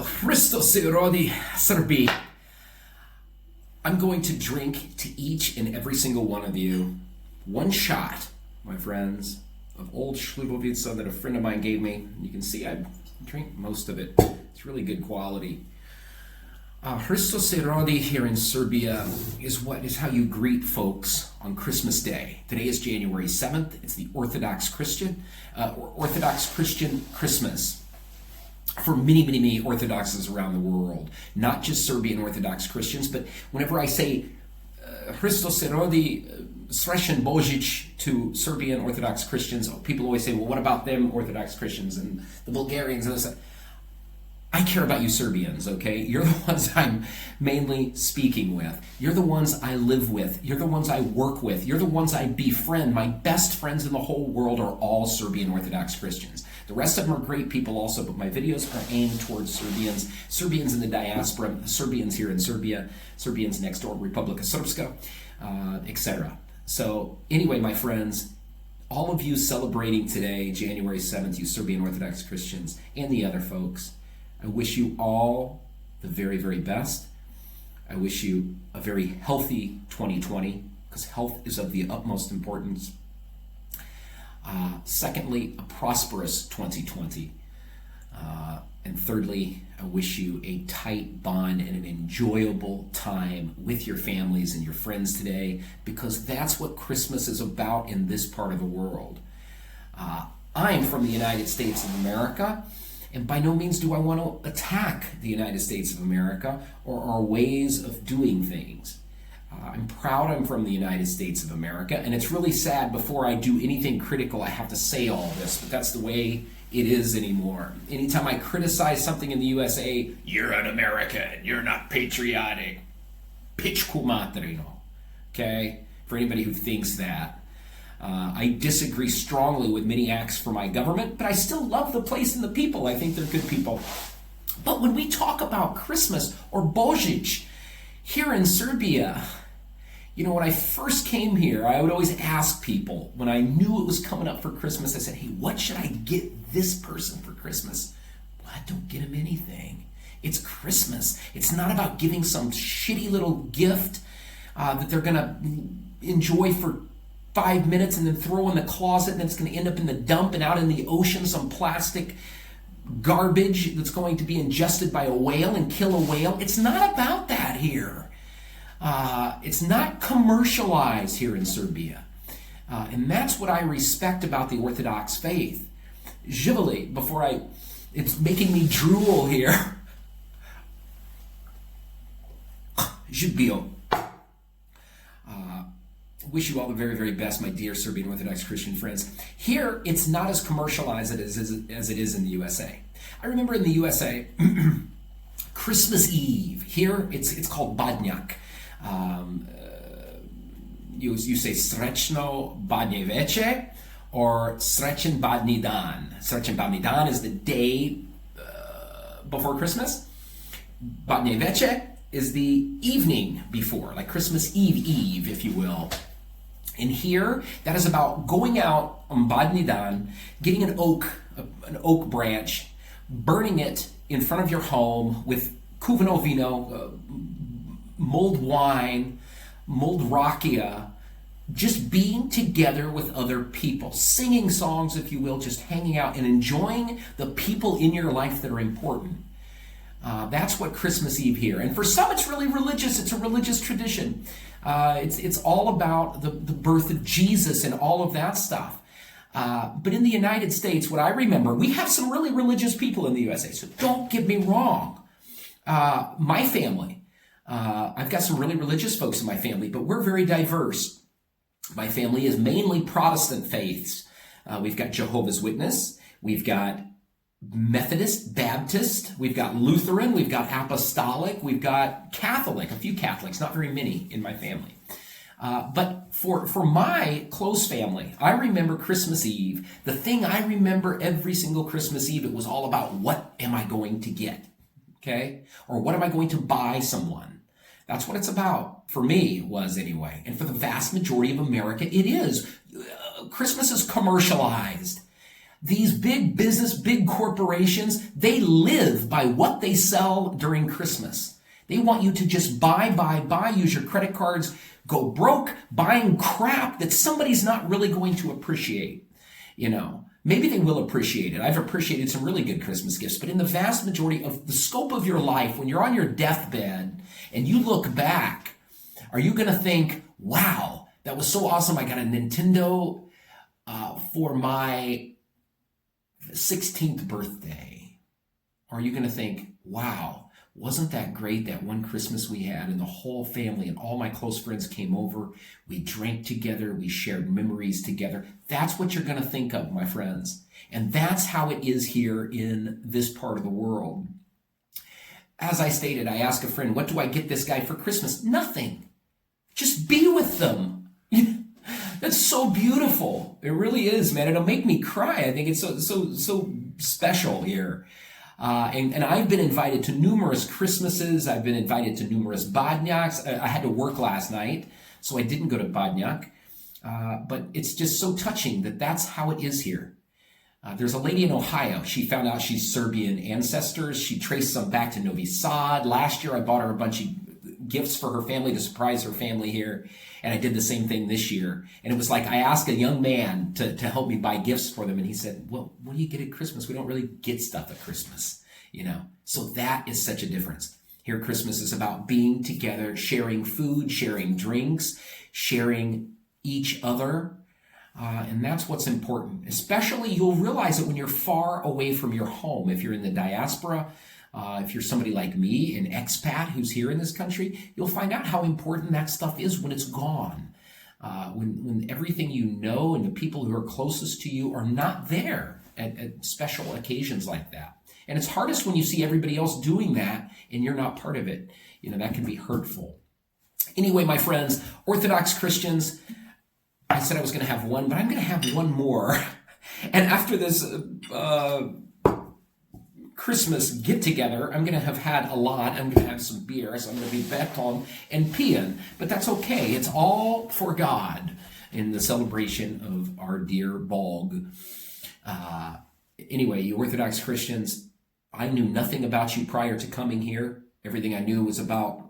Hristos, rodi, Serbi. I'm going to drink to each and every single one of you one shot, my friends, of old Shlivovica that a friend of mine gave me. You can see I drink most of it. It's really good quality. Hristos rodi here in Serbia is how you greet folks on Christmas Day. Today is January 7th. It's the Orthodox Christian Christmas. For many Orthodoxes around the world, not just Serbian Orthodox Christians, but whenever I say Hristos rodi, Srećan Božić to Serbian Orthodox Christians, people always say, well, what about them Orthodox Christians and the Bulgarians and this? I care about you Serbians, okay? You're the ones I'm mainly speaking with. You're the ones I live with. You're the ones I work with. You're the ones I befriend. My best friends in the whole world are all Serbian Orthodox Christians. The rest of them are great people also, but my videos are aimed towards Serbians in the diaspora, Serbians here in Serbia, Serbians next door, Republika Srpska, etc. So anyway, my friends, all of you celebrating today, January 7th, you Serbian Orthodox Christians, and the other folks, I wish you all the very best. I wish you a very healthy 2020, because health is of the utmost importance. Secondly, a prosperous 2020. And thirdly, I wish you a tight bond and an enjoyable time with your families and your friends today, because that's what Christmas is about in this part of the world. I'm from the United States of America, and by no means do I want to attack the United States of America or our ways of doing things. I'm proud I'm from the United States of America, and it's really sad before I do anything critical I have to say all this, but that's the way it is anymore. Anytime I criticize something in the USA, you're an American, you're not patriotic. Pičku materino. Okay? For anybody who thinks that. I disagree strongly with many acts for my government, but I still love the place and the people. I think they're good people. But when we talk about Christmas or Božić here in Serbia, when I first came here, I would always ask people, when I knew it was coming up for Christmas, I said, hey, what should I get this person for Christmas? What? Don't get him anything. It's Christmas. It's not about giving some shitty little gift that they're going to enjoy for 5 minutes and then throw in the closet, and then it's going to end up in the dump and out in the ocean, some plastic garbage that's going to be ingested by a whale and kill a whale. It's not about that here. It's not commercialized here in Serbia. And that's what I respect about the Orthodox faith. Živeli, it's making me drool here. Živio. Wish you all the very best, my dear Serbian Orthodox Christian friends. Here, it's not as commercialized as it is in the USA. I remember in the USA, Christmas Eve. Here, it's called Badnjak. You say Srećno Badnje Veče or Srećan Badnji Dan. Srećan Badnji Dan is the day before Christmas. Badnje Veče is the evening before, like Christmas Eve, if you will. And here, that is about going out on Badnji Dan, getting an oak branch, burning it in front of your home with kuvano vino, mulled wine, mulled rakia, just being together with other people, singing songs, if you will, just hanging out and enjoying the people in your life that are important. That's what Christmas Eve here. And for some, it's really religious. It's a religious tradition. It's all about the birth of Jesus and all of that stuff. But in the United States, what I remember, we have some really religious people in the USA, so don't get me wrong. My family, I've got some really religious folks in my family, but we're very diverse. My family is mainly Protestant faiths. We've got Jehovah's Witness, we've got Methodist, Baptist, we've got Lutheran, we've got Apostolic, we've got Catholic, a few Catholics, not very many in my family. But for my close family, I remember Christmas Eve. The thing I remember every single Christmas Eve, it was all about what am I going to get, okay? Or what am I going to buy someone? That's what it's about. For me, it was anyway. And for the vast majority of America, it is. Christmas is commercialized. These big business, big corporations, they live by what they sell during Christmas. They want you to just buy, use your credit cards, go broke buying crap that somebody's not really going to appreciate. Maybe they will appreciate it. I've appreciated some really good Christmas gifts, but in the vast majority of the scope of your life, when you're on your deathbed and you look back, are you going to think, wow, that was so awesome. I got a Nintendo for my 16th birthday. Or are you going to think, wow, wasn't that great that one Christmas we had and the whole family and all my close friends came over, we drank together, we shared memories together. That's what you're going to think of, my friends. And that's how it is here in this part of the world. As I stated, I asked a friend, what do I get this guy for Christmas? Nothing. Just be with them. That's so beautiful. It really is, man. It'll make me cry. I think it's so special here. And I've been invited to numerous Christmases. I've been invited to numerous Badniaks. I had to work last night, so I didn't go to Badniak. But it's just so touching that that's how it is here. There's a lady in Ohio. She found out she's Serbian ancestors. She traced some back to Novi Sad. Last year, I bought her a bunch of gifts for her family to surprise her family here. And I did the same thing this year. And it was like I asked a young man to help me buy gifts for them. And he said, well, what do you get at Christmas? We don't really get stuff at Christmas, So that is such a difference. Here, Christmas is about being together, sharing food, sharing drinks, sharing each other. And that's what's important. Especially, you'll realize it when you're far away from your home. If you're in the diaspora, if you're somebody like me, an expat who's here in this country, you'll find out how important that stuff is when it's gone. When everything you know and the people who are closest to you are not there at special occasions like that. And it's hardest when you see everybody else doing that and you're not part of it. That can be hurtful. Anyway, my friends, Orthodox Christians, I said I was going to have one, but I'm going to have one more. And after this Christmas get-together, I'm going to have had a lot. I'm going to have some beer, so I'm going to be beton and peeing. But that's okay. It's all for God in the celebration of our dear Bog. Anyway, you Orthodox Christians, I knew nothing about you prior to coming here. Everything I knew was about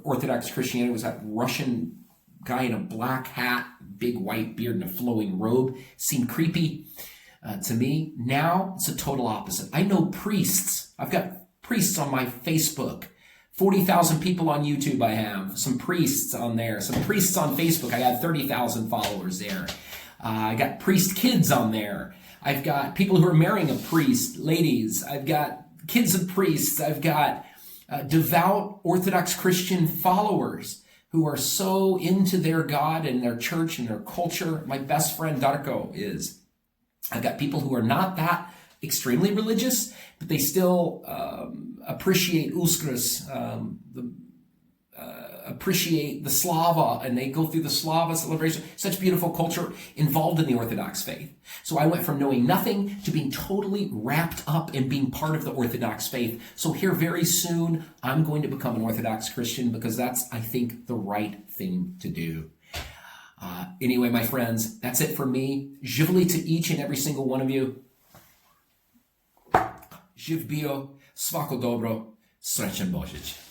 Orthodox Christianity. It was that Russian guy in a black hat, big white beard, and a flowing robe. Seemed creepy. To me, now it's a total opposite. I know priests. I've got priests on my Facebook. 40,000 people on YouTube I have. Some priests on there. Some priests on Facebook. I got 30,000 followers there. I got priest kids on there. I've got people who are marrying a priest, ladies. I've got kids of priests. I've got devout Orthodox Christian followers who are so into their God and their church and their culture. My best friend Darko is. I've got people who are not that extremely religious, but they still appreciate Uskrs, appreciate the Slava, and they go through the Slava celebration. Such beautiful culture involved in the Orthodox faith. So I went from knowing nothing to being totally wrapped up and being part of the Orthodox faith. So here very soon, I'm going to become an Orthodox Christian because that's, I think, the right thing to do. Anyway, my friends, that's it for me. Živli to each and every single one of you. Živ bio, svako dobro, srećan Božić.